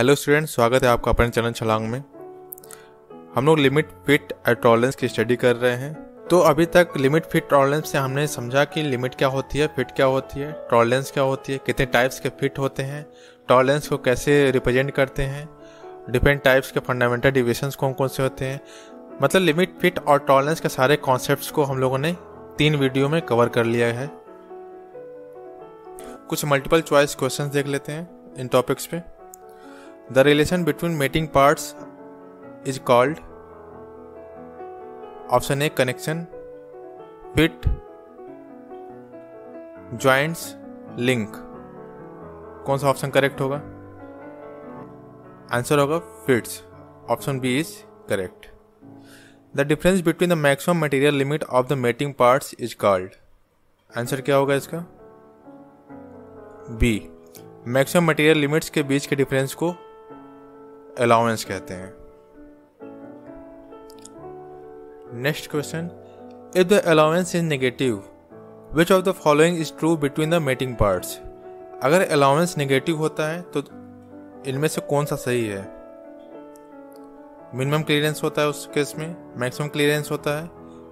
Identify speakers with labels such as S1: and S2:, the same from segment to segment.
S1: Hello students, स्वागत है आपका अपने चैनल छलांग में। हम लोग लिमिट फिट और टॉलरेंस की स्टडी कर रहे हैं। तो अभी तक लिमिट फिट टॉलरेंस से हमने समझा कि लिमिट क्या होती है, फिट क्या होती है, टॉलरेंस क्या होती है, कितने टाइप्स के फिट होते हैं, टॉलरेंस को कैसे रिप्रेजेंट करते हैं, डिफरेंट टाइप्स के फंडामेंटल डिविएशंस कौन कौन से होते हैं। मतलब लिमिट फिट और टॉलरेंस के सारे कॉन्सेप्ट्स को हम लोगों ने 3 वीडियो में कवर कर लिया है। कुछ मल्टीपल चॉइस क्वेश्चंस देख लेते हैं इन टॉपिक्स पे। The relation between mating parts is called option A connection, fit, joints, link। कौन सा ऑप्शन करेक्ट होगा? आंसर होगा fits. Option B is correct. The difference between the maximum material limit of the mating parts is called. Answer क्या होगा इसका? B. Maximum material limits के बीच के difference को अलाउंस कहते हैं। Next question, if the allowance is negative which of the following is true between the mating parts. अगर allowance negative होता है तो इनमें से कौन सा सही है? मिनिमम क्लियरेंस होता है उस केस में, मैक्सिमम क्लियरेंस होता है,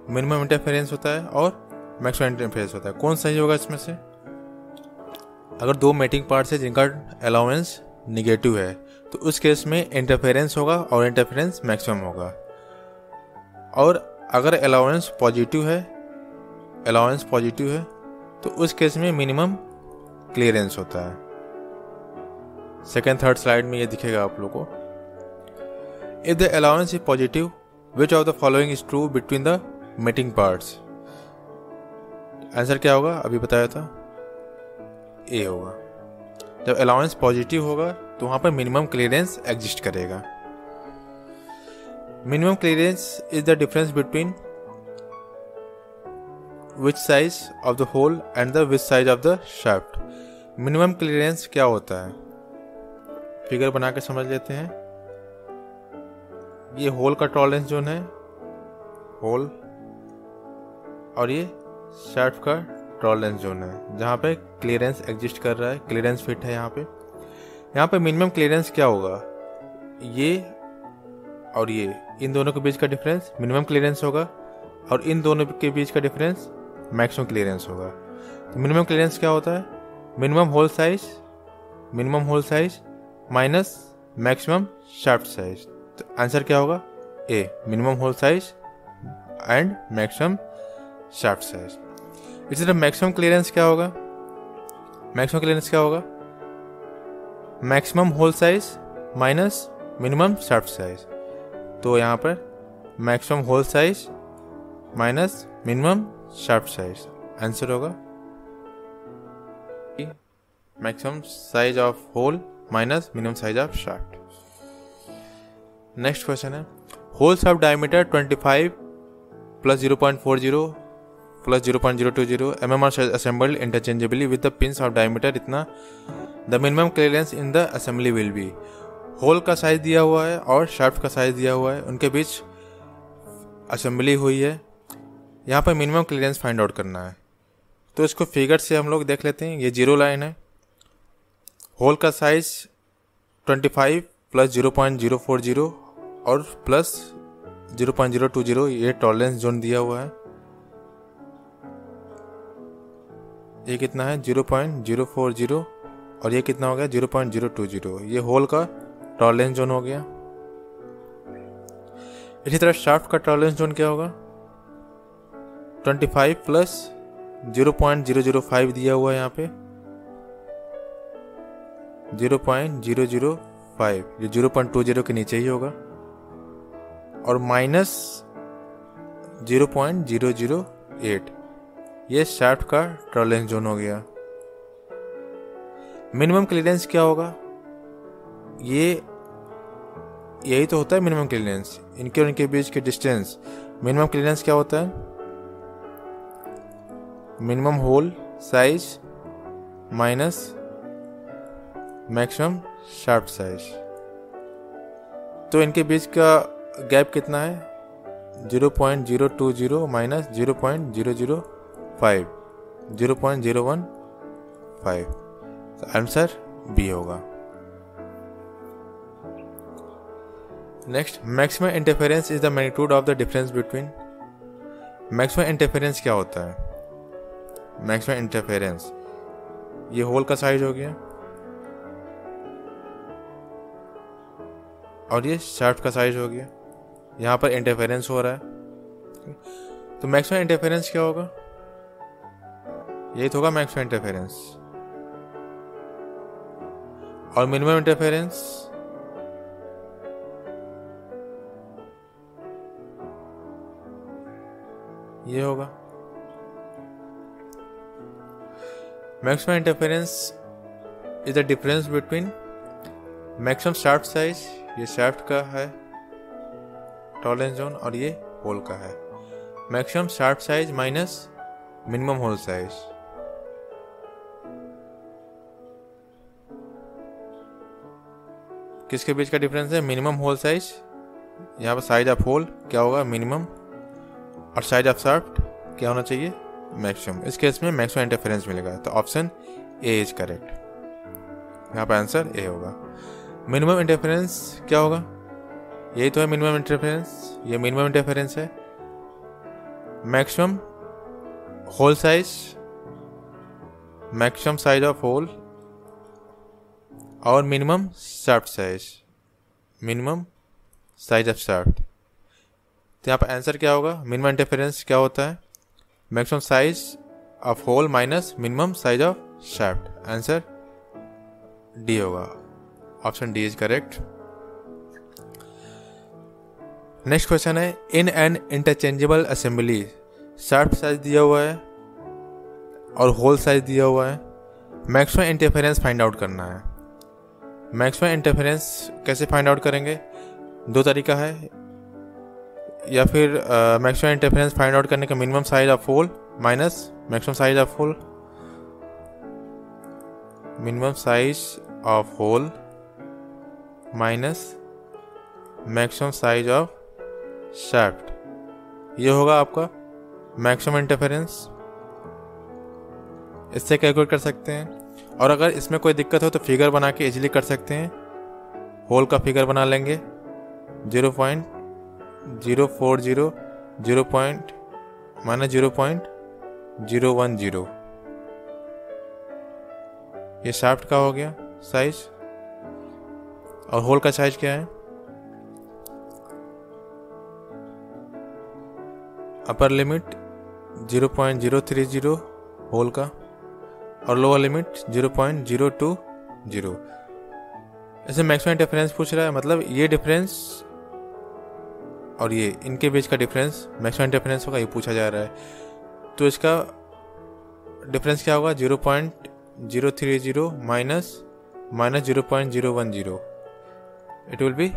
S1: मिनिमम इंटरफेरेंस होता है और मैक्सिमम इंटरफेरेंस होता है। कौन सही होगा इसमें से? अगर 2 मेटिंग पार्ट्स है जिनका अलाउंस निगेटिव है तो उस केस में इंटरफेरेंस होगा और इंटरफेरेंस मैक्सिमम होगा। और अगर अलाउंस पॉजिटिव है तो उस केस में मिनिमम क्लियरेंस होता है। सेकेंड थर्ड स्लाइड में ये दिखेगा आप लोगों को। If the allowance is positive which of the following is true between the mating parts. Answer क्या होगा? अभी बताया था, ए होगा। जब अलाउंस पॉजिटिव होगा तो वहां पर मिनिमम क्लियरेंस एग्जिस्ट करेगा। Minimum clearance is the difference between which size of the hole and the which size of the shaft. Minimum clearance क्या होता है? फिगर बना के समझ लेते हैं। ये होल का टॉलरेंस जोन है, होल, और ये शाफ्ट का टॉलरेंस जोन है जहाँ पे क्लियरेंस एग्जिस्ट कर रहा है, क्लियरेंस फिट है। यहाँ पे मिनिमम क्लियरेंस क्या होगा? ये और ये, इन दोनों के बीच का डिफरेंस मिनिमम क्लियरेंस होगा और इन दोनों के बीच का डिफरेंस मैक्सिमम क्लियरेंस होगा। तो मिनिमम क्लियरेंस क्या होता है? Minimum hole size minus maximum shaft size. तो आंसर क्या होगा? A, minimum hole size and maximum shaft size. इसी तरह मैक्सिमम क्लियरेंस क्या होगा? Maximum hole size minus minimum shaft size. तो यहाँ पर maximum hole size minus minimum shaft size. Answer होगा maximum size of hole minus minimum size of shaft. Next question है, holes of diameter 25 plus 0.40 plus 0.020 mm are assembled interchangeably with the pins of diameter इतना the minimum clearance in the assembly will be। Hole का size दिया हुआ है और shaft का size दिया हुआ है, उनके बीच असेंबली हुई है। यहाँ पर मिनिमम क्लियरेंस फाइंड आउट करना है। तो इसको फिगर से हम लोग देख लेते हैं। ये जीरो लाइन है, होल का साइज 25 प्लस 0.040 और प्लस 0.020, ये टॉलरेंस जोन दिया हुआ है। ये कितना है? 0.040 और ये कितना हो गया? 0.020। ये होल का टॉलरेंस जोन हो गया। इसी तरह शाफ्ट का टॉलरेंस जोन क्या होगा? 25 प्लस 0.005 दिया हुआ है यहाँ पे, 0.005, ये 0.20 के नीचे ही होगा, और माइनस 0.008, ये शाफ्ट का टॉलरेंस जोन हो गया। मिनिमम क्लियरेंस क्या होगा? यही तो होता है मिनिमम क्लियरेंस, इनके और इनके बीच के डिस्टेंस। मिनिमम क्लियरेंस क्या होता है? Minimum hole size minus maximum shaft size. तो इनके बीच का गैप कितना है? 0.020 माइनस 0.005, 0.015। आंसर बी होगा। Next, maximum interference is the magnitude of the difference between. Maximum interference क्या होता है? मैक्सिमम इंटरफेरेंस, ये होल का साइज हो गया और ये शाफ्ट का साइज हो गया, यहाँ पर इंटरफेरेंस हो रहा है। तो मैक्सिमम इंटरफेरेंस क्या होगा? यही तो होगा मैक्सिमम इंटरफेरेंस। और मिनिमम इंटरफेरेंस ये होगा। Maximum interference is the difference between maximum shaft size, ये शाफ्ट का है टॉलरेंस जोन, और ये होल का है। Maximum shaft size minus minimum hole size. किसके बीच का डिफरेंस है? मिनिमम होल साइज, यहाँ पर साइज ऑफ होल क्या होगा? मिनिमम, और साइज ऑफ शाफ्ट क्या होना चाहिए? मैक्सिमम। इस केस में मैक्सिमम इंटरफेरेंस मिलेगा, तो ऑप्शन ए इज करेक्ट। यहाँ पर आंसर ए होगा। मिनिमम इंटरफेरेंस क्या होगा? यही तो है मिनिमम इंटरफेरेंस, ये मिनिमम इंटरफेरेंस है। Maximum hole size, maximum size of hole, और minimum shaft size, minimum size of shaft. तो यहाँ पर आंसर क्या होगा? मिनिमम इंटरफेरेंस क्या होता है? Maximum size of hole minus minimum size of shaft. Answer D होगा, option D is correct. Next question है, in an interchangeable assembly shaft size दिया हुआ है और होल साइज दिया हुआ है, मैक्सिमम इंटरफेरेंस फाइंड आउट करना है। मैक्सिमम इंटरफेरेंस कैसे फाइंड आउट करेंगे? दो तरीका है, या फिर मैक्सिमम इंटरफेरेंस फाइंड आउट करने का minimum size of hole minus maximum size of hole, minimum size of hole minus maximum size of shaft, ये होगा आपका मैक्सिमम इंटरफेरेंस। इससे कैलकुलेट कर सकते हैं, और अगर इसमें कोई दिक्कत हो तो फिगर बना के इजीली कर सकते हैं। होल का फिगर बना लेंगे 0.040 माइनस 0.010, ये शाफ्ट का हो गया साइज, और होल का साइज क्या है? अपर लिमिट 0.030 होल का, और लोअर लिमिट 0.020। ऐसे मैक्सिमम इंटरफेरेंस पूछ रहा है, मतलब ये डिफरेंस और ये इनके बीच का डिफरेंस मैक्सिमम इंटरफेरेंस होगा, ये पूछा जा रहा है। तो इसका डिफरेंस क्या होगा? 0.030 माइनस 0.010, इट विल बी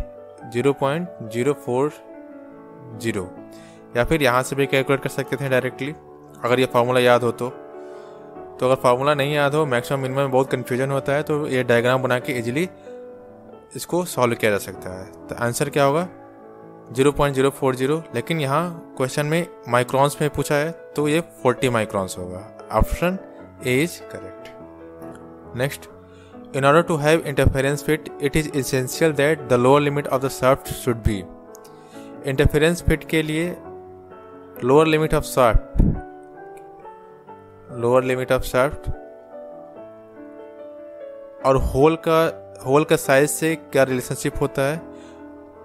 S1: 0.040। या फिर यहाँ से भी कैलकुलेट कर सकते थे डायरेक्टली, अगर ये फार्मूला याद हो तो। अगर फार्मूला नहीं याद हो, मैक्सिमम मिनिमम में बहुत कन्फ्यूजन होता है, तो ये डायग्राम बना के इजीली इसको सॉल्व किया जा सकता है। तो आंसर क्या होगा? 0.040, लेकिन यहाँ क्वेश्चन में माइक्रॉन्स में पूछा है, तो ये 40 माइक्रॉन्स होगा। Option A is correct. Next, in order to have interference fit, it is essential that the lower limit of the shaft should be। interference fit के लिए lower limit of shaft और hole का size से क्या relationship होता है?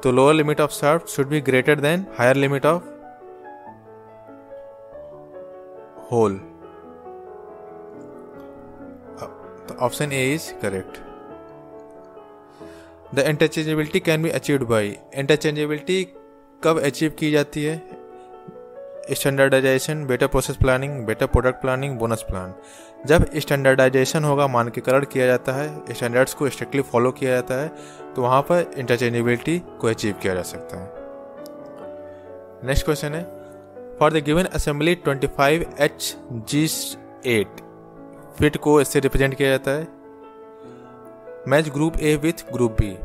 S1: तो lower limit of shaft should be greater than higher limit of hole. तो option A is correct. The interchangeability can be achieved by. Interchangeability कब अचीव की जाती है? Standardisation, better process planning, better product planning, bonus plan. जब standardisation होगा, मानकीकरण किया जाता है, स्टैंडर्ड्स को स्ट्रिक्टली फॉलो किया जाता है, तो वहाँ पर इंटरचेंजेबिलिटी को अचीव किया जा सकता है। नेक्स्ट क्वेश्चन है, for the given assembly 25Hg8 fit को इससे रिप्रेजेंट किया जाता है। Match group A with group B.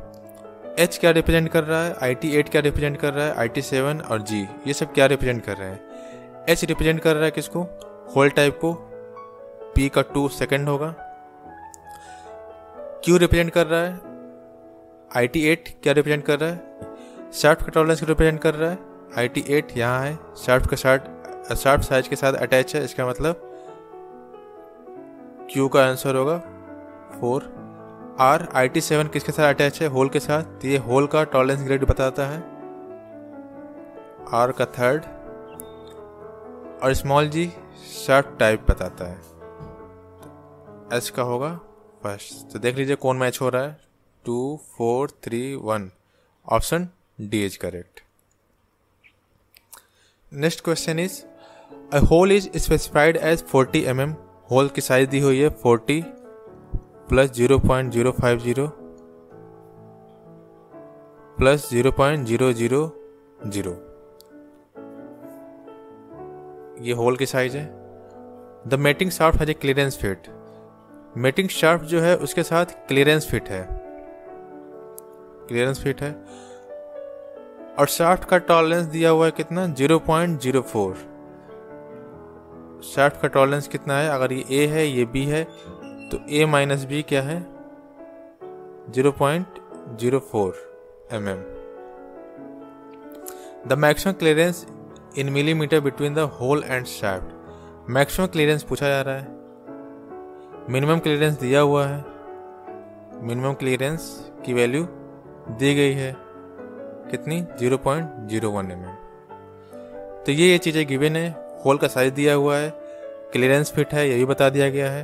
S1: H क्या रिप्रेजेंट कर रहा है? IT8 क्या रिप्रेजेंट कर रहा है? IT7 और G ये सब क्या रिप्रेजेंट कर रहे हैं? H रिप्रेजेंट कर रहा है किसको? होल टाइप को। P का 2 सेकेंड होगा। Q रिप्रेजेंट कर रहा है IT8 क्या रिप्रेजेंट कर रहा है? शाफ्ट का टॉलरेंस को रिप्रेजेंट कर रहा है। IT8 यहाँ है, शाफ्ट साइज के साथ अटैच है, इसका मतलब Q का आंसर होगा 4। R IT7 किसके साथ अटैच है? होल के साथ, तो ये होल का टॉलरेंस ग्रेड बताता है, R का 3rd। और स्मॉल g शाफ्ट टाइप बताता है, S का होगा 1st। तो देख लीजिए कौन मैच हो रहा है, 2 4 3 1, option D is correct. Next question is a hole is specified as 40 mm। Hole की साइज दी हुई है 40 प्लस 0.050 प्लस 0.000। ये होल की साइज है। The mating shaft has a clearance fit. Mating shaft जो है उसके साथ क्लियरेंस फिट है, और शाफ्ट का टॉलरेंस दिया हुआ है कितना? 0.04। शाफ्ट का टॉलरेंस कितना है? अगर ये A है, ये B है, तो A माइनस B क्या है? 0.04 mm। The maximum clearance in millimeter between the hole and shaft. Maximum clearance पूछा जा रहा है, मिनिमम क्लियरेंस दिया हुआ है, मिनिमम क्लियरेंस की वैल्यू दी गई है कितनी? 0.01 mm। तो ये चीज़ें गिवन है। होल का साइज दिया हुआ है, क्लियरेंस फिट है, ये भी बता दिया गया है,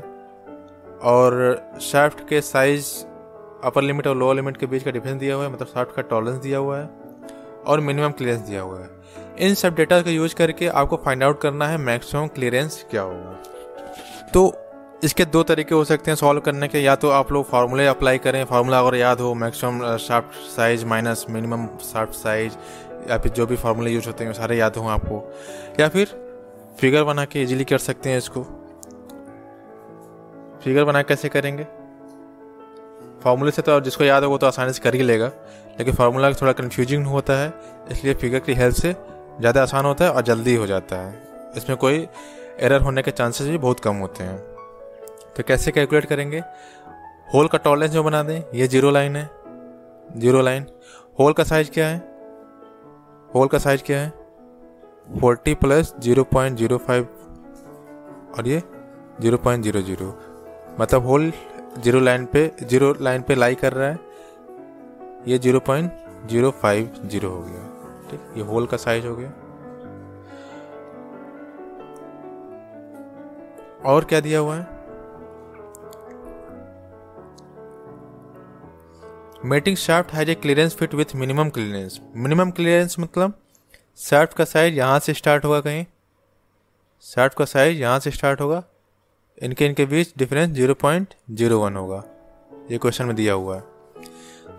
S1: और शाफ्ट के साइज अपर लिमिट और लोअर लिमिट के बीच का डिफरेंस दिया हुआ है, मतलब शाफ्ट का टॉलरेंस दिया हुआ है, और मिनिमम क्लियरेंस दिया हुआ है। इन सब डेटा का यूज करके आपको फाइंड आउट करना है मैक्सिमम क्लियरेंस क्या होगा। तो इसके दो तरीके हो सकते हैं सॉल्व करने के। या तो आप लोग फार्मूले अप्लाई करें, फार्मूला अगर याद हो, maximum shaft size minus minimum shaft size, या फिर जो भी फार्मूले यूज होते हैं सारे याद हों आपको, या फिर फिगर बना के इजीली कर सकते हैं इसको। फिगर बना कैसे करेंगे? फार्मूले से तो जिसको याद हो वो तो आसानी से कर ही लेगा, लेकिन फार्मूला थोड़ा कन्फ्यूजिंग होता है, इसलिए फिगर की हेल्प से ज़्यादा आसान होता है और जल्दी हो जाता है। इसमें कोई एरर होने के चांसेस भी बहुत कम होते हैं। तो कैसे कैलकुलेट करेंगे? होल का टॉलरेंस जो बना दें, ये 0 लाइन है, 0 लाइन। होल का साइज क्या है? होल का साइज क्या है? 40 प्लस 0.05 और ये 0.00, मतलब होल 0 लाइन पे लाई कर रहा है, ये 0.050 हो गया। ठीक, ये होल का साइज हो गया। और क्या दिया हुआ है? Mating shaft has a clearance fit with minimum clearance. Minimum clearance मतलब शाफ्ट का साइज यहाँ से स्टार्ट होगा, कहीं शाफ्ट का साइज यहाँ से स्टार्ट होगा, इनके बीच डिफरेंस 0.01 होगा। ये क्वेश्चन में दिया हुआ है।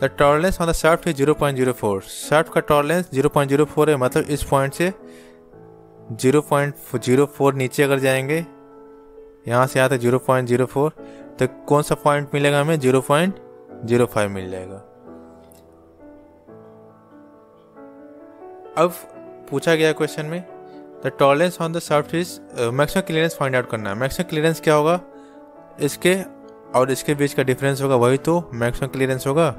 S1: The tolerance on the shaft is 0.04। Shaft का टॉलरेंस 0.04 है, मतलब इस पॉइंट से 0.04 नीचे अगर जाएंगे, यहाँ से आता है 0.04, तो कौन सा पॉइंट मिलेगा हमें? 0.05 मिल जाएगा। अब पूछा गया क्वेश्चन में the tolerance on the shaft is, maximum clearance find out करना है। मैक्सिमम क्लियरेंस क्या होगा? इसके और इसके बीच का डिफरेंस होगा, वही तो मैक्सिमम क्लियरेंस होगा।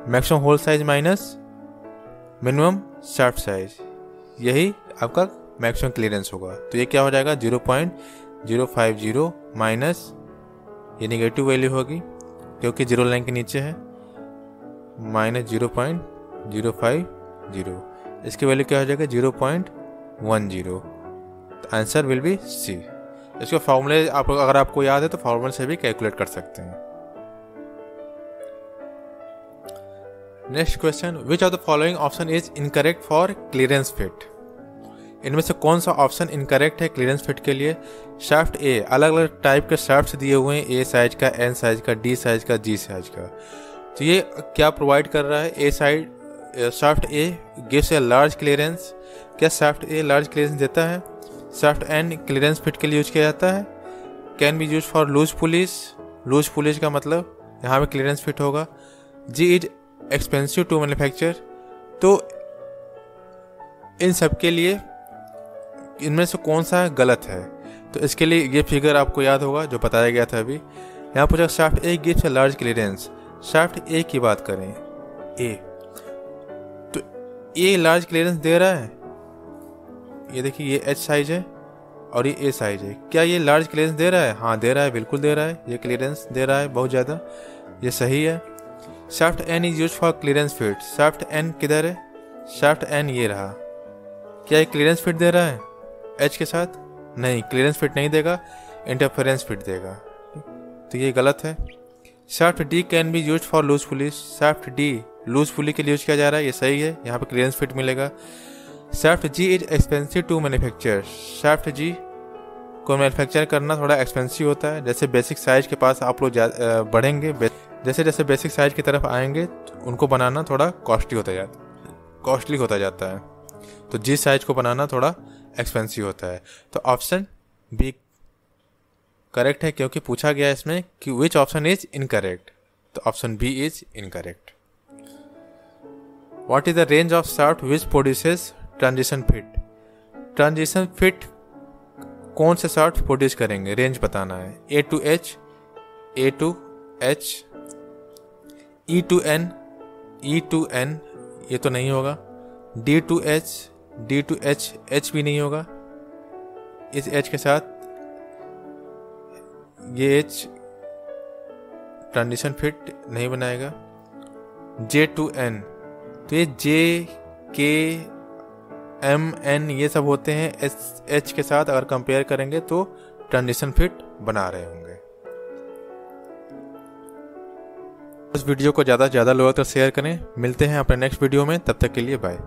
S1: Maximum hole size minus minimum shaft size, यही आपका मैक्सिमम क्लियरेंस होगा। तो ये क्या हो जाएगा? 0.050 माइनस, ये नेगेटिव वैल्यू होगी क्योंकि 0 लाइन के नीचे है, माइनस 0.050, इसकी वैल्यू क्या हो जाएगा? 0.10। तो आंसर विल बी सी। इसके फॉर्मूले आप अगर आपको याद है तो फॉर्मूले से भी कैलकुलेट कर सकते हैं। Next question, which of the following option is incorrect for clearance fit. इनमें से कौन सा ऑप्शन इनकरेक्ट है क्लियरेंस फिट के लिए? शाफ्ट ए, अलग अलग टाइप के शाफ्ट दिए हुए हैं, ए साइज का, एन साइज का, डी साइज का, जी साइज का। तो ये क्या प्रोवाइड कर रहा है? A side shaft A gives a large clearance. क्या शाफ्ट ए लार्ज क्लियरेंस देता है? शाफ्ट एन क्लियरेंस फिट के लिए यूज किया जाता है। Can be use for loose pulleys. Loose pulleys का मतलब यहाँ पे क्लियरेंस फिट होगा। G is expensive to manufacture. तो इन सब के लिए इनमें से कौन सा गलत है? तो इसके लिए ये फिगर आपको याद होगा जो बताया गया था अभी। यहाँ पूछा shaft A gives a large clearance. Shaft ए की बात करें, ए ये लार्ज क्लियरेंस दे रहा है, ये देखिए ये एच साइज है और ये ए साइज है, क्या ये लार्ज क्लियरेंस दे रहा है? हाँ दे रहा है, बिल्कुल दे रहा है, ये क्लियरेंस दे रहा है बहुत ज़्यादा, ये सही है। Shaft N is use for clearance fit, shaft N किधर है? शाफ्ट एन ये रहा, क्या ये क्लियरेंस फिट दे रहा है एच के साथ? नहीं, क्लियरेंस फिट नहीं देगा, इंटरफेरेंस फिट देगा, तो ये गलत है। Shaft D can be use for loose pulley, shaft D loose pulley के लिए यूज किया जा रहा है, ये सही है, यहाँ पे क्लियरेंस फिट मिलेगा। Shaft G is expensive to manufacture, shaft G को मैन्युफैक्चर करना थोड़ा एक्सपेंसिव होता है। जैसे बेसिक साइज के पास आप लोग बढ़ेंगे, जैसे जैसे बेसिक साइज की तरफ आएंगे तो उनको बनाना थोड़ा कॉस्टली होता जाता है, तो जी साइज को बनाना थोड़ा एक्सपेंसिव होता है। तो ऑप्शन बी करेक्ट है, क्योंकि पूछा गया इसमें कि विच ऑप्शन इज इनकरेक्ट, तो option B is incorrect. What is the range of shaft which produces transition fit, transition fit कौन से शाफ्ट प्रोड्यूस करेंगे, रेंज बताना है। A to H, A to H, E to N, E to N ये तो नहीं होगा, D to H, D to H, H भी नहीं होगा, इस एच के साथ ये एच ट्रांजिशन फिट नहीं बनाएगा। जे टू एन, तो ये जे के एम एन ये सब होते हैं एच के साथ, अगर कंपेयर करेंगे तो ट्रांजिशन फिट बना रहे होंगे। इस वीडियो को ज़्यादा से ज़्यादा लोगों तक शेयर करें। मिलते हैं अपने नेक्स्ट वीडियो में, तब तक के लिए बाय।